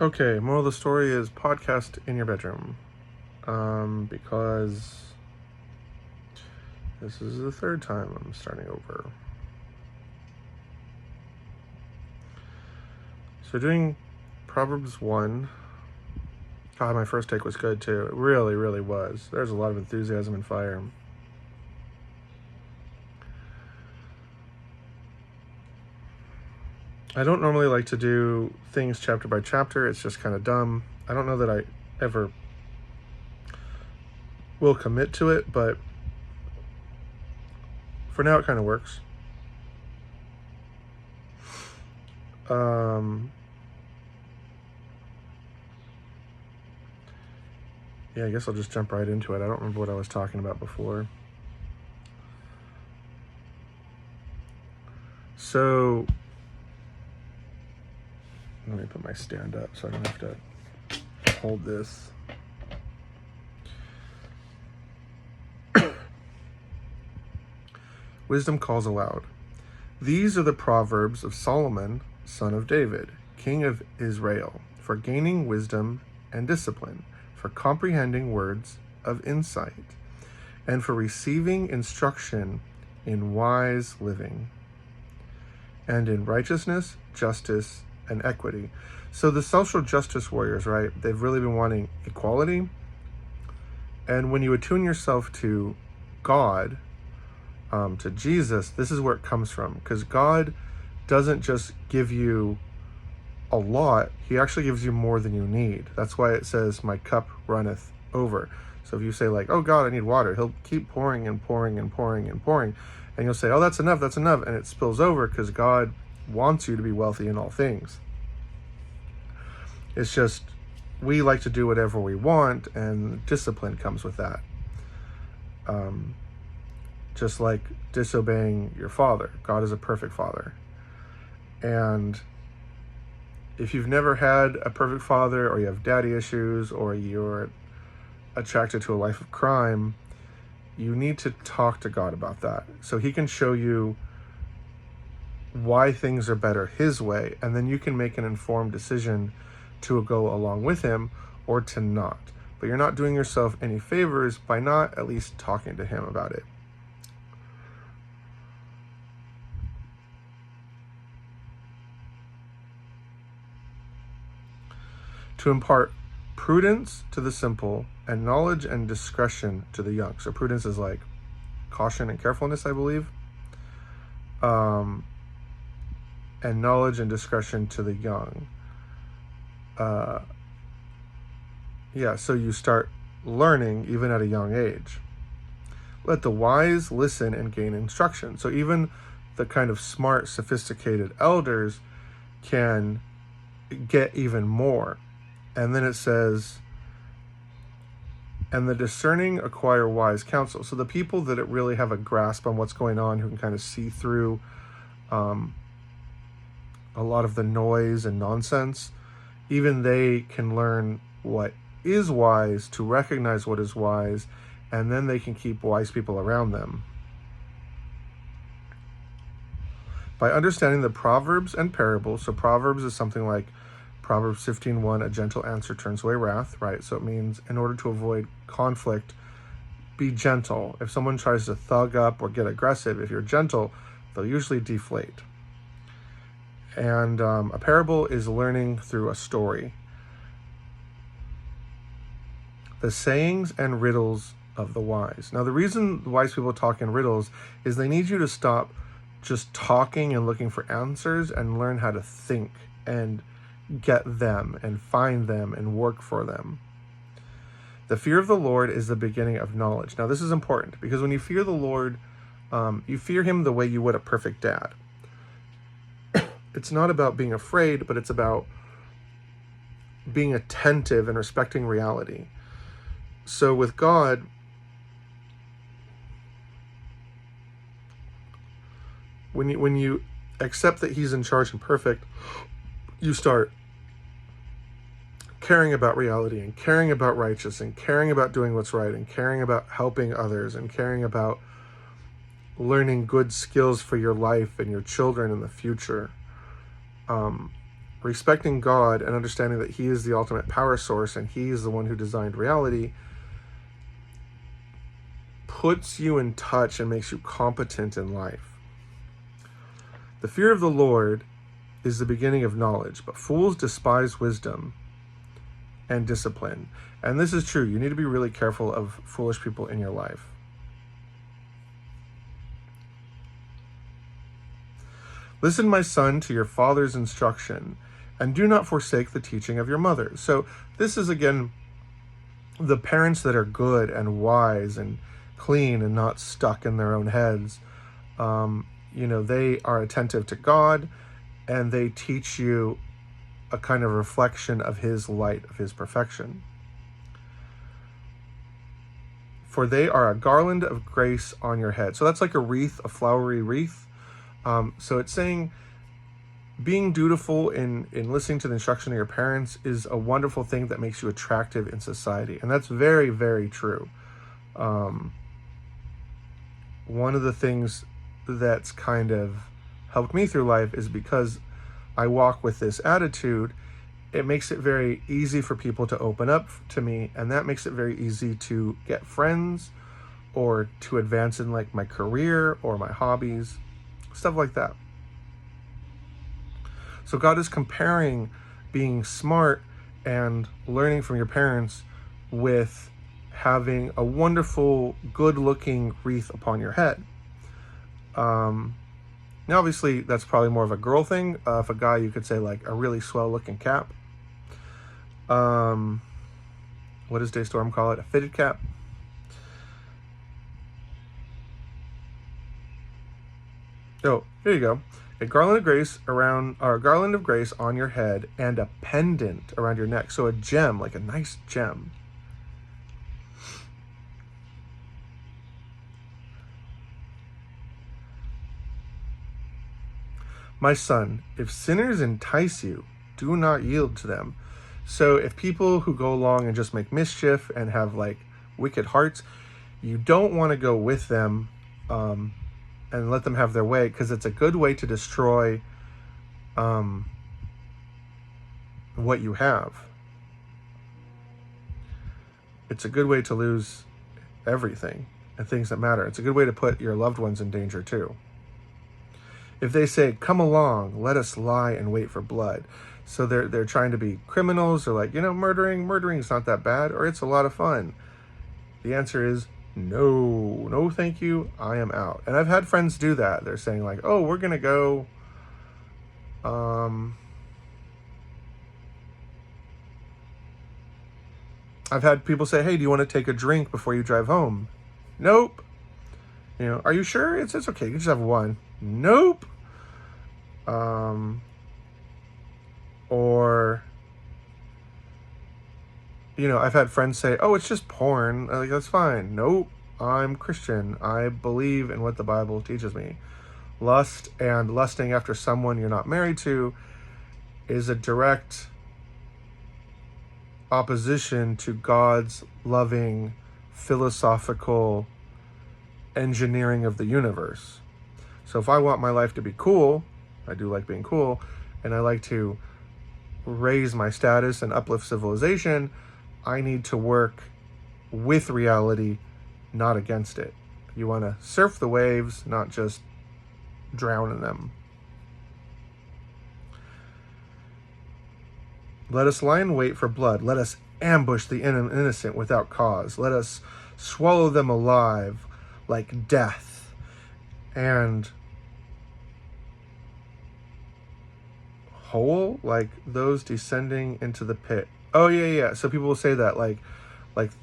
Okay, moral of the story is podcast in your bedroom. Because this is the third time I'm starting over. So doing Proverbs 1. God, my first take was good too. It really, really was. There's a lot of enthusiasm and fire. I don't normally like to do things chapter by chapter. It's just kind of dumb. I don't know that I ever will commit to it, but for now it kind of works. Yeah, I guess I'll just jump right into it. I don't remember what I was talking about before. So, let me put my stand up so I don't have to hold this. Wisdom calls aloud. These are the Proverbs of Solomon, son of David, king of Israel, for gaining wisdom and discipline, for comprehending words of insight, and for receiving instruction in wise living, and in righteousness, justice, and equity. So the social justice warriors, right, they've really been wanting equality. And when you attune yourself to God, to Jesus, this is where it comes from. Because God doesn't just give you a lot, he actually gives you more than you need. That's why it says, my cup runneth over. So if you say like, oh God, I need water, he'll keep pouring and pouring and pouring and pouring. And you'll say, oh, that's enough. And it spills over because God wants you to be wealthy in all things. It's just, we like to do whatever we want, and discipline comes with that. Just like disobeying your father. God is a perfect father. And if you've never had a perfect father, or you have daddy issues, or you're attracted to a life of crime, you need to talk to God about that so he can show you why things are better his way, and then you can make an informed decision to go along with him or to not. But you're not doing yourself any favors by not at least talking to him about it. To impart prudence to the simple, and knowledge and discretion to the young. So prudence is like caution and carefulness, I believe. And knowledge and discretion to the young. So you start learning even at a young age. Let the wise listen and gain instruction. So even the kind of smart, sophisticated elders can get even more. And then it says, and the discerning acquire wise counsel. So the people that really have a grasp on what's going on, who can kind of see through a lot of the noise and nonsense, even they can learn what is wise, to recognize what is wise, and then they can keep wise people around them. By understanding the Proverbs and parables, so Proverbs is something like Proverbs 15:1, a gentle answer turns away wrath, right? So it means in order to avoid conflict, be gentle. If someone tries to thug up or get aggressive, if you're gentle, they'll usually deflate. And a parable is learning through a story. The sayings and riddles of the wise. Now, the reason the wise people talk in riddles is they need you to stop just talking and looking for answers and learn how to think and get them and find them and work for them. The fear of the Lord is the beginning of knowledge. Now, this is important because when you fear the Lord, you fear him the way you would a perfect dad. It's not about being afraid, but it's about being attentive and respecting reality. So with God, when you accept that he's in charge and perfect, you start caring about reality and caring about righteousness and caring about doing what's right and caring about helping others and caring about learning good skills for your life and your children in the future. respecting God and understanding that he is the ultimate power source and he is the one who designed reality puts you in touch and makes you competent in life. The fear of the Lord is the beginning of knowledge, but fools despise wisdom and discipline. And this is true. You need to be really careful of foolish people in your life. Listen, my son, to your father's instruction, and do not forsake the teaching of your mother. So this is, again, the parents that are good and wise and clean and not stuck in their own heads. They are attentive to God, and they teach you a kind of reflection of his light, of his perfection. For they are a garland of grace on your head. So that's like a wreath, a flowery wreath. So it's saying being dutiful in listening to the instruction of your parents is a wonderful thing that makes you attractive in society. And that's very, very true. One of the things that's kind of helped me through life is because I walk with this attitude, it makes it very easy for people to open up to me, and that makes it very easy to get friends or to advance in like my career or my hobbies, stuff like that. So God is comparing being smart and learning from your parents with having a wonderful, good-looking wreath upon your head. Now, obviously, that's probably more of a girl thing. If a guy, you could say like a really swell-looking cap. What does Daystorm call it? A fitted cap. Oh, here you go. A garland of grace on your head, and a pendant around your neck. So a gem, like a nice gem. My son, if sinners entice you, do not yield to them. So if people who go along and just make mischief and have like wicked hearts, you don't want to go with them and let them have their way, because it's a good way to destroy what you have. It's a good way to lose everything and things that matter. It's a good way to put your loved ones in danger too. If they say, come along, let us lie and wait for blood. So they're trying to be criminals. They're like, murdering is not that bad, or it's a lot of fun. The answer is no, thank you. I am out. And I've had friends do that. They're saying like, oh, we're going to go, I've had people say, hey, do you want to take a drink before you drive home? Nope. Are you sure? It's okay. You just have one. Nope. Or, I've had friends say, oh, it's just porn. I'm like, that's fine. Nope. I'm Christian. I believe in what the Bible teaches me. Lust and lusting after someone you're not married to is a direct opposition to God's loving, philosophical engineering of the universe. So if I want my life to be cool, I do like being cool, and I like to raise my status and uplift civilization, I need to work with reality, not against it. You want to surf the waves, not just drown in them. Let us lie in wait for blood. Let us ambush the innocent without cause. Let us swallow them alive like death. And whole, like those descending into the pit. Oh yeah. So people will say that like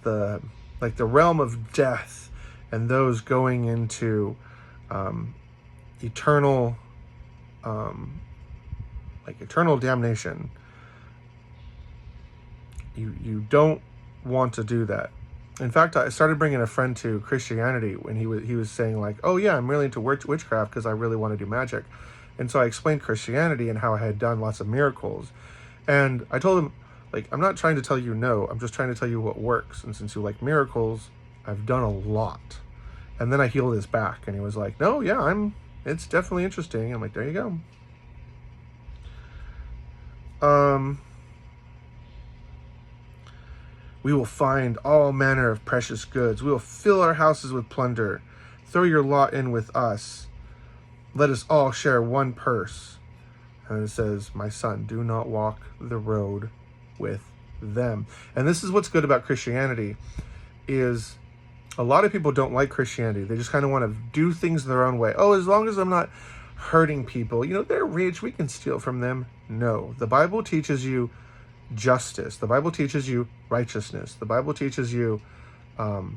the realm of death, and those going into eternal damnation. You don't want to do that. In fact, I started bringing a friend to Christianity when he was saying like, oh yeah, I'm really into witchcraft because I really want to do magic. And so I explained Christianity and how I had done lots of miracles. And I told him, like, I'm not trying to tell you no, I'm just trying to tell you what works. And since you like miracles, I've done a lot. And then I healed his back, and he was like, no, yeah, it's definitely interesting. I'm like, there you go. We will find all manner of precious goods. We will fill our houses with plunder. Throw your lot in with us. Let us all share one purse. And it says, my son, do not walk the road with them. And this is what's good about Christianity, is a lot of people don't like Christianity. They just kind of want to do things their own way. Oh, as long as I'm not hurting people, they're rich, we can steal from them. No, the Bible teaches you justice. The Bible teaches you righteousness. The Bible teaches you how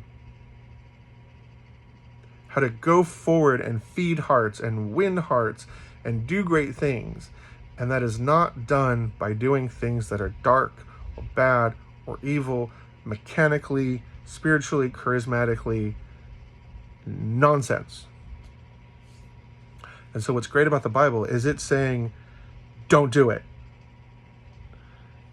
to go forward and feed hearts and win hearts and do great things. And that is not done by doing things that are dark or bad or evil, mechanically, spiritually, charismatically, nonsense. And so what's great about the Bible is it's saying, don't do it.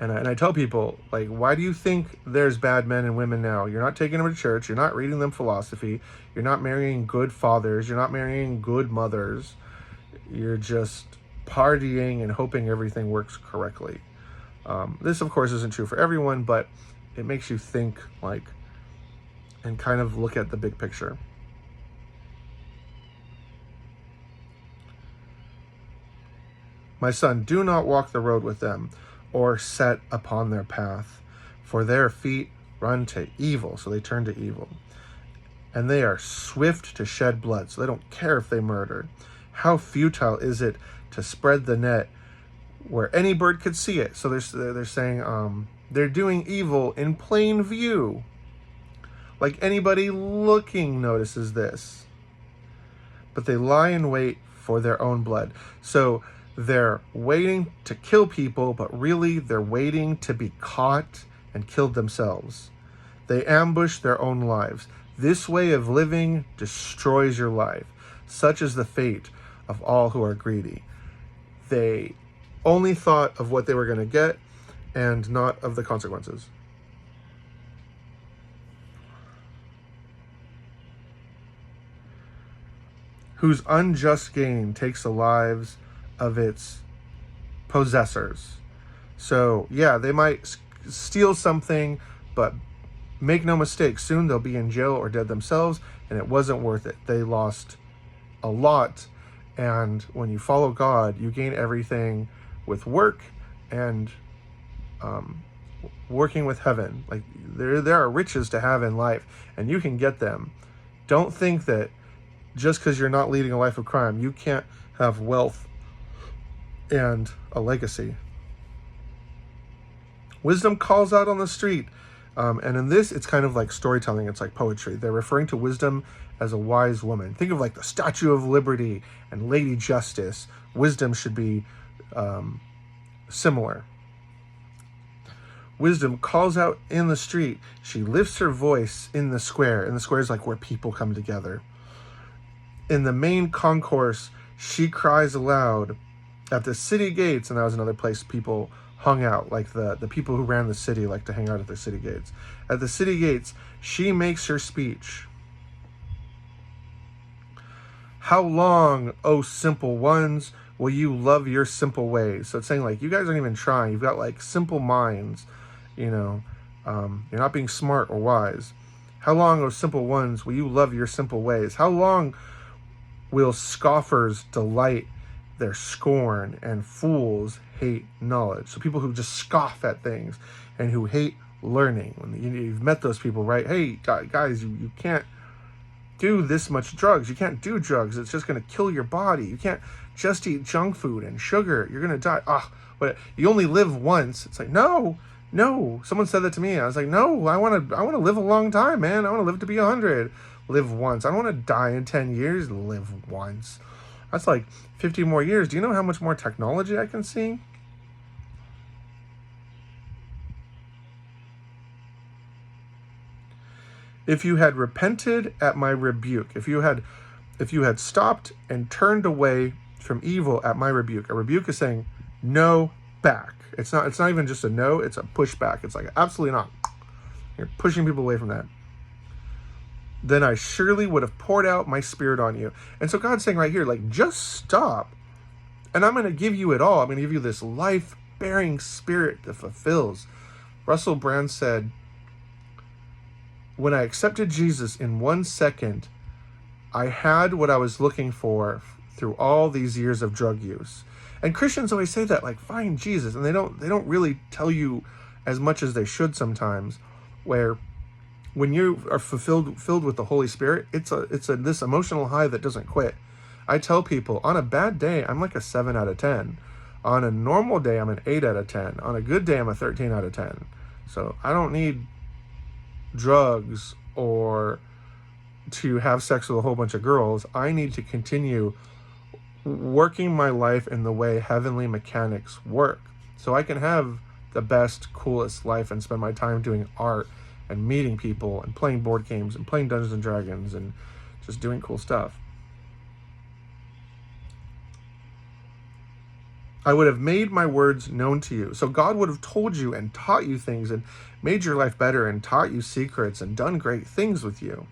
And I tell people, why do you think there's bad men and women now? You're not taking them to church. You're not reading them philosophy. You're not marrying good fathers. You're not marrying good mothers. You're just partying and hoping everything works correctly. This, of course, isn't true for everyone, but it makes you think, and kind of look at the big picture. My son, do not walk the road with them, or set upon their path, for their feet run to evil, so they turn to evil. And they are swift to shed blood, so they don't care if they murder. How futile is it to spread the net where any bird could see it? So they're saying they're doing evil in plain view. Anybody looking notices this. But they lie in wait for their own blood. So they're waiting to kill people, but really they're waiting to be caught and killed themselves. They ambush their own lives. This way of living destroys your life. Such is the fate of all who are greedy. They only thought of what they were going to get and not of the consequences. Whose unjust gain takes the lives of its possessors. So, yeah, they might steal something, but make no mistake, soon they'll be in jail or dead themselves, and it wasn't worth it. They lost a lot, and when you follow God, you gain everything with work and working with heaven. There are riches to have in life, and you can get them. Don't think that just because you're not leading a life of crime, you can't have wealth and a legacy. Wisdom calls out on the street. And in this, it's kind of like storytelling. It's like poetry. They're referring to wisdom as a wise woman. Think of the Statue of Liberty and Lady Justice. Wisdom should be similar. Wisdom calls out in the street. She lifts her voice in the square. And the square is where people come together. In the main concourse, she cries aloud. At the city gates, and that was another place people hung out, the people who ran the city like to hang out at the city gates. At the city gates, she makes her speech. How long, O simple ones, will you love your simple ways? So it's saying you guys aren't even trying. You've got simple minds, you're not being smart or wise. How long, O simple ones, will you love your simple ways? How long will scoffers delight their scorn, and fools hate knowledge? So people who just scoff at things and who hate learning. When you've met those people, right? Hey, guys, you can't do this much drugs. You can't do drugs. It's just going to kill your body. You can't just eat junk food and sugar. You're going to die. But you only live once. It's no. Someone said that to me. I was no, I want to live a long time, man. I want to live to be 100. Live once. I don't want to die in 10 years. Live once. That's 50 more years. Do you know how much more technology I can see? If you had repented at my rebuke, if you had stopped and turned away from evil at my rebuke. A rebuke is saying no back. It's not even just a no, it's a pushback. It's absolutely not. You're pushing people away from that. Then I surely would have poured out my spirit on you. And so God's saying right here, just stop. And I'm going to give you it all. I'm going to give you this life overbearing spirit that fulfills. Russell Brand said, when I accepted Jesus in 1 second, I had what I was looking for through all these years of drug use. And Christians always say that, like, find Jesus, and they don't really tell you as much as they should sometimes, where when you are filled with the Holy Spirit, it's this emotional high that doesn't quit. I tell people, on a bad day, I'm like a 7 out of 10. On a normal day, I'm an 8 out of 10. On a good day, I'm a 13 out of 10. So I don't need drugs or to have sex with a whole bunch of girls. I need to continue working my life in the way heavenly mechanics work, so I can have the best, coolest life and spend my time doing art and meeting people and playing board games and playing Dungeons and Dragons and just doing cool stuff. I would have made my words known to you. So God would have told you and taught you things and made your life better and taught you secrets and done great things with you.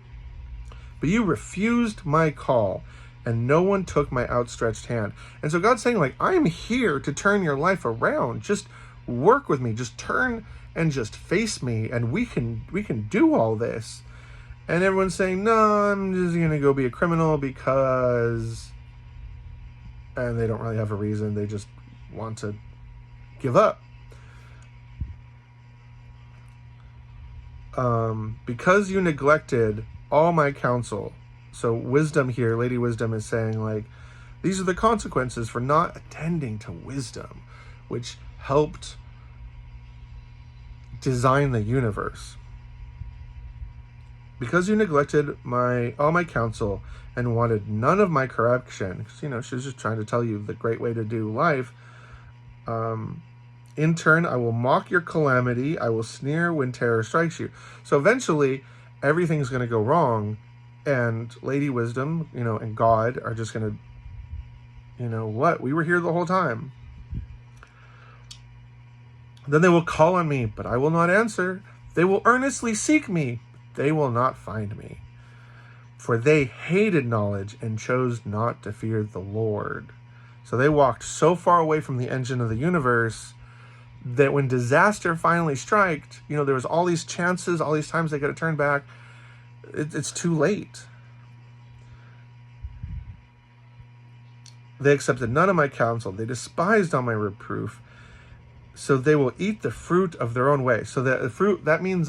But you refused my call, and no one took my outstretched hand. And so God's saying, like, I'm here to turn your life around. Just work with me. Just turn and just face me, and we can do all this. And everyone's saying, no, I'm just going to go be a criminal because... And they don't really have a reason. They just want to give up. Because you neglected all my counsel. So wisdom here, Lady Wisdom is saying, like, these are the consequences for not attending to wisdom, which helped design the universe. Because you neglected all my counsel and wanted none of my correction, because, she was just trying to tell you the great way to do life. In turn, I will mock your calamity. I will sneer when terror strikes you. So eventually, everything's going to go wrong, and Lady Wisdom, and God are just going to, what? We were here the whole time. Then they will call on me, but I will not answer. They will earnestly seek me. They will not find me. For they hated knowledge and chose not to fear the Lord. So they walked so far away from the engine of the universe that when disaster finally struck, there was all these chances, all these times they could have turned back. It's too late. They accepted none of my counsel. They despised all my reproof. So they will eat the fruit of their own way. So the fruit, that means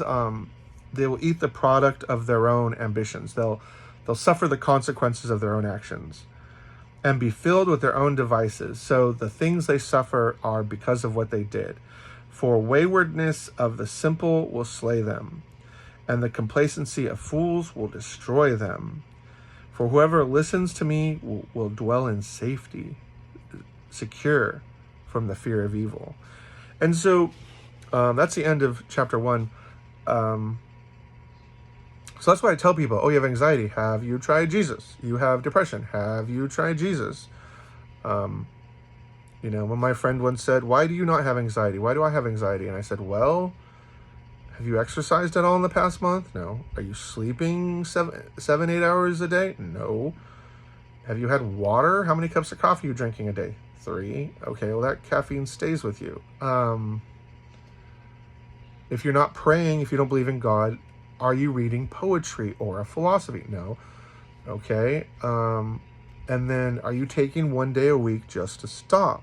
they will eat the product of their own ambitions. They'll suffer the consequences of their own actions and be filled with their own devices. So the things they suffer are because of what they did. For waywardness of the simple will slay them, and the complacency of fools will destroy them. For whoever listens to me will dwell in safety, secure from the fear of evil. And so that's the end of chapter 1. So that's why I tell people, you have anxiety. Have you tried Jesus? You have depression. Have you tried Jesus? When my friend once said, why do you not have anxiety? Why do I have anxiety? And I said, well, have you exercised at all in the past month? No. Are you sleeping 8 hours a day? No. Have you had water? How many cups of coffee are you drinking a day? 3. Okay, well, that caffeine stays with you. If you're not praying, if you don't believe in God, are you reading poetry or a philosophy? No. Okay. And then are you taking 1 day a week just to stop?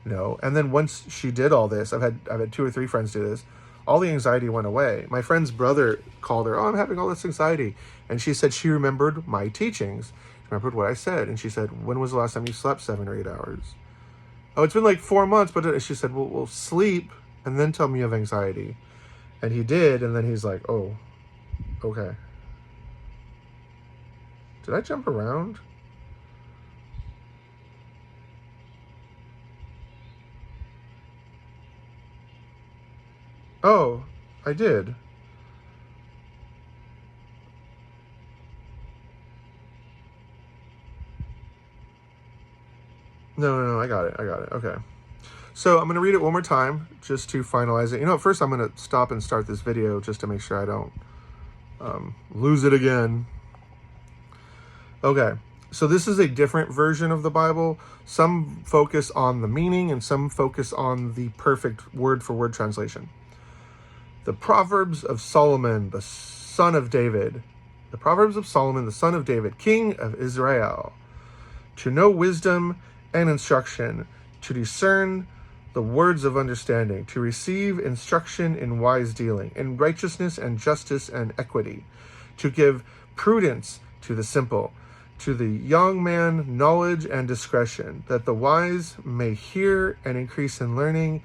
No. And then once she did all this, I've had 2 or 3 friends do this, all the anxiety went away. My friend's brother called her, I'm having all this anxiety. And she said she remembered my teachings. She remembered what I said. And she said, when was the last time you slept 7 or 8 hours? Oh, it's been like 4 months. But she said, well, sleep and then tell me you have anxiety. And he did. And then he's like, oh, okay. Did I jump around? Oh, I did. No, I got it. Okay. So I'm going to read it one more time just to finalize it. At first I'm going to stop and start this video just to make sure I don't lose it again. Okay. So this is a different version of the Bible. Some focus on the meaning and some focus on the perfect word-for-word translation. The Proverbs of Solomon, the son of David. The Proverbs of Solomon, the son of David, king of Israel. To know wisdom and instruction, to discern the words of understanding, to receive instruction in wise dealing, in righteousness and justice and equity, to give prudence to the simple, to the young man knowledge and discretion, that the wise may hear and increase in learning,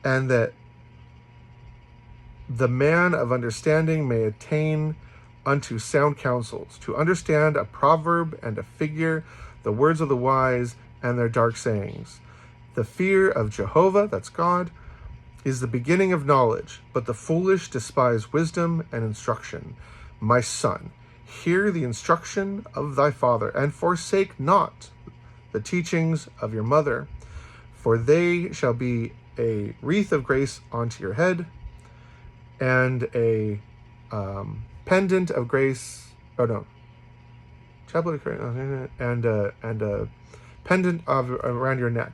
and that the man of understanding may attain unto sound counsels, to understand a proverb and a figure, the words of the wise and their dark sayings. The fear of Jehovah, that's God, is the beginning of knowledge, but the foolish despise wisdom and instruction. My son, hear the instruction of thy father, and forsake not the teachings of your mother, for they shall be a wreath of grace onto your head, and a pendant of grace. Oh no, chaplet of grace, and a pendant of around your neck.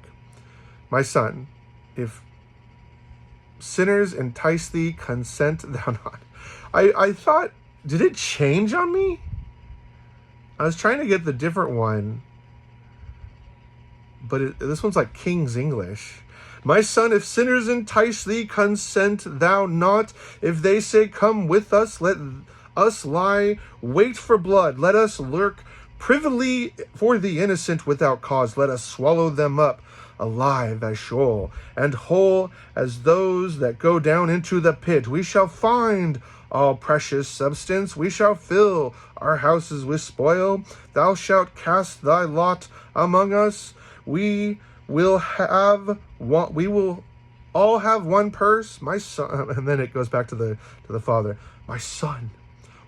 My son, if sinners entice thee, consent thou not. I thought, did it change on me? I was trying to get the different one, but this one's like King's English. My son, if sinners entice thee, consent thou not. If they say, come with us, let us lie wait for blood. Let us lurk privily for the innocent without cause. Let us swallow them up alive as Sheol, and whole as those that go down into the pit. We shall find all precious substance. We shall fill our houses with spoil. Thou shalt cast thy lot among us. We will all have one purse. My son, and then it goes back to the father. My son,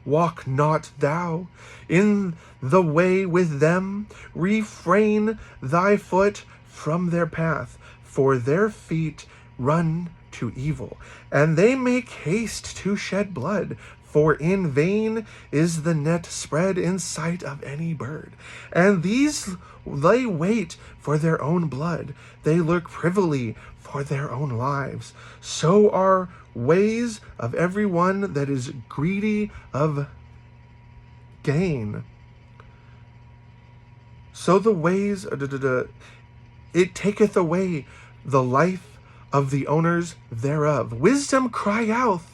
walk not thou in the way with them. Refrain thy foot from their path, for their feet run to evil, and they make haste to shed blood. For in vain is the net spread in sight of any bird. And these they wait for their own blood. They lurk privily for their own lives. So are ways of everyone that is greedy of gain. So the ways, it taketh away the life of the owners thereof. Wisdom crieth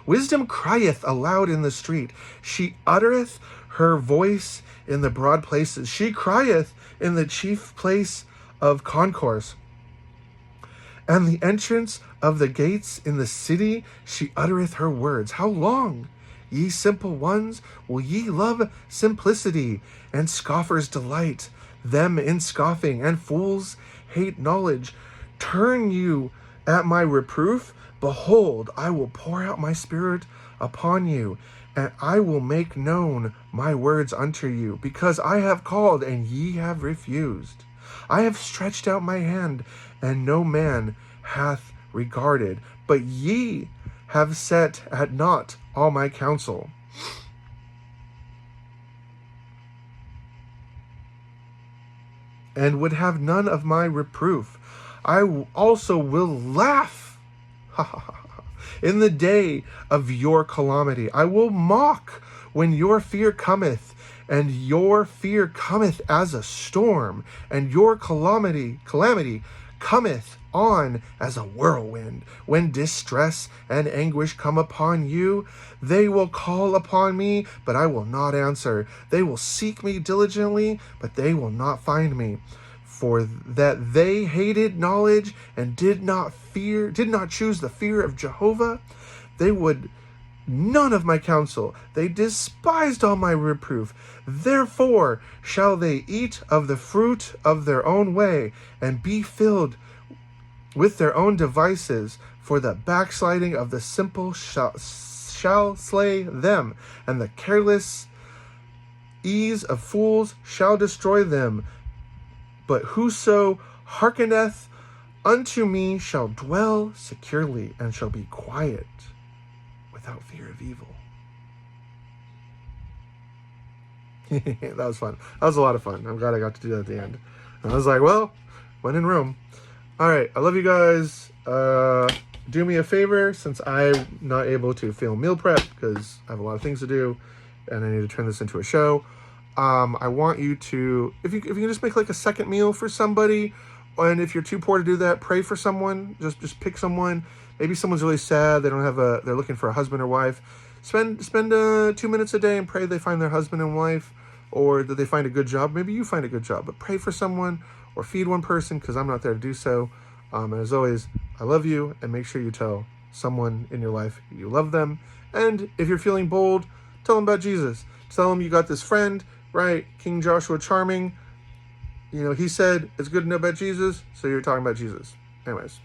aloud in the street. She uttereth her voice in the broad places. She crieth in the chief place of concourse. And the entrance of the gates in the city, she uttereth her words. How long, ye simple ones, will ye love simplicity? And scoffers delight them in scoffing, and fools hate knowledge. Turn you at my reproof. Behold, I will pour out my spirit upon you, and I will make known my words unto you, because I have called, and ye have refused. I have stretched out my hand, and no man hath regarded, but ye have set at naught all my counsel. And would have none of my reproof. I also will laugh in the day of your calamity. I will mock when your fear cometh, and your fear cometh as a storm, and your calamity cometh on as a whirlwind. When distress and anguish come upon you, they will call upon me, but I will not answer. They will seek me diligently, but they will not find me. For that they hated knowledge and did not choose the fear of Jehovah, they would none of my counsel. They despised all my reproof. Therefore shall they eat of the fruit of their own way, and be filled with their own devices. For the backsliding of the simple shall slay them, and the careless ease of fools shall destroy them. But whoso hearkeneth unto me shall dwell securely, and shall be quiet without fear of evil. That was fun. That was a lot of fun. I'm glad I got to do that at the end. And I was like, well, when in Rome. All right, I love you guys. Do me a favor, since I'm not able to film meal prep because I have a lot of things to do and I need to turn this into a show. I want you to, if you can just make like a second meal for somebody, and if you're too poor to do that, pray for someone. Just pick someone. Maybe someone's really sad. They don't have they're looking for a husband or wife. Spend 2 minutes a day and pray they find their husband and wife, or that they find a good job. Maybe you find a good job, but pray for someone or feed one person, because I'm not there to do so. And as always, I love you, and make sure you tell someone in your life you love them. And if you're feeling bold, tell them about Jesus. Tell them you got this friend, right? King Joshua Charming. He said it's good to know about Jesus, so you're talking about Jesus. Anyways.